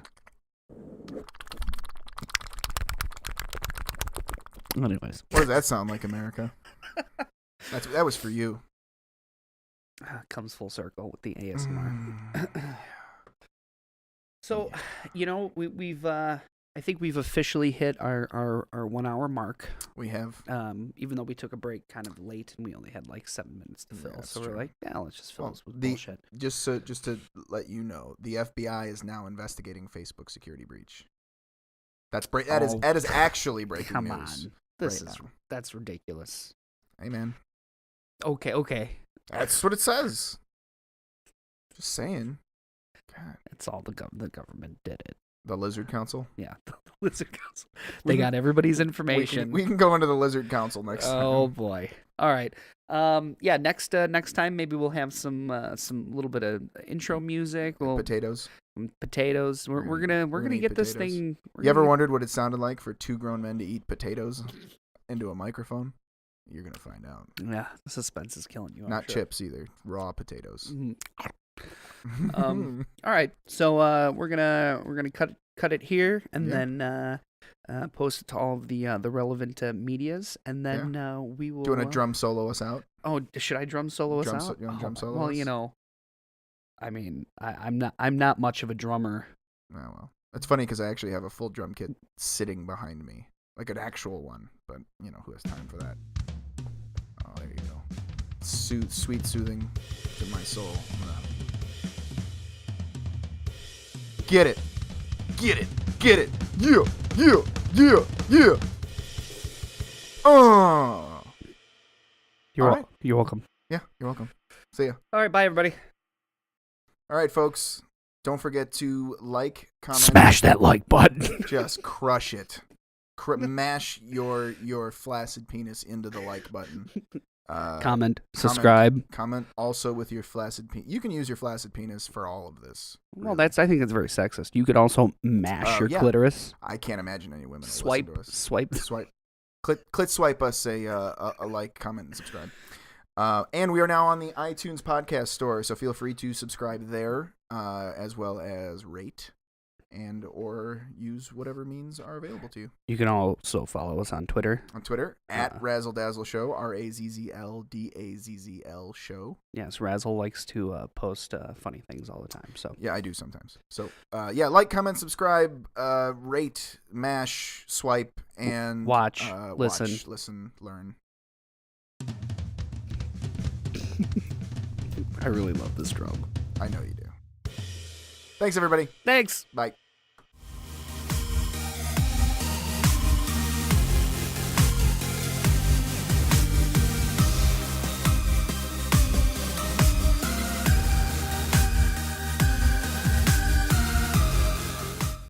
Anyways, What does that sound like, America? That was for you. comes full circle with the ASMR. Mm. So, we've I think we've officially hit our 1 hour mark. We have. Even though we took a break kind of late and we only had like 7 minutes to fill, Yeah, so that's we're true. like, yeah, let's just fill this with the- bullshit. Just to let you know, the FBI is now investigating Facebook security breach. That is actually breaking Come news. on, this right is now. that's ridiculous. Hey man, Okay. that's what it says. Just saying. God. It's all the government did it. The Lizard Council. Yeah, the Lizard Council. We They can- got everybody's information. We can go into the Lizard Council next time. Oh boy. All right. Yeah. Next time maybe we'll have some little bit of intro music. Potatoes. Potatoes. We're gonna eat get this potatoes. thing. You ever wondered what it sounded like for two grown men to eat potatoes into a microphone? You're gonna find out. Yeah, the suspense is killing you. I'm Not sure. chips either. Raw potatoes. Mhm. All right. So we're gonna cut it here and Yeah. then post it to all of the relevant medias, and then we will. Do you want to drum solo us out? Oh, should I drum solo us Drum out? so- you wanna drum solo Well, us? I mean, I'm not much of a drummer. Oh, well. It's funny because I actually have a full drum kit sitting behind me. Like an actual one. But, who has time for that? Oh, there you go. Sweet soothing to my soul. Get it. Get it. Get it. Yeah. Yeah. Yeah. Yeah. Oh. You're welcome. Yeah, you're welcome. See ya. All right, bye everybody. All right, folks. Don't forget to like, comment. Smash that like button. Just crush it. Mash your flaccid penis into the like button. Comment, subscribe. Comment also with your flaccid penis. You can use your flaccid penis for all of this. Well, really. I think it's very sexist. You could also mash your yeah. clitoris. I can't imagine any women Swipe. will listen to us. Swipe. Clit swipe us a like, comment, and subscribe. And we are now on the iTunes podcast store, so feel free to subscribe there, as well as rate and or use whatever means are available to you. You can also follow us on Twitter. On Twitter, at Razzle Dazzle Show, RazzleDazzle Show. Yes, Razzle likes to post funny things all the time. So Yeah, I do sometimes. So, like, comment, subscribe, rate, mash, swipe, and watch, listen. listen, learn. I really love this drum. I know you do. Thanks, everybody. Thanks. Bye.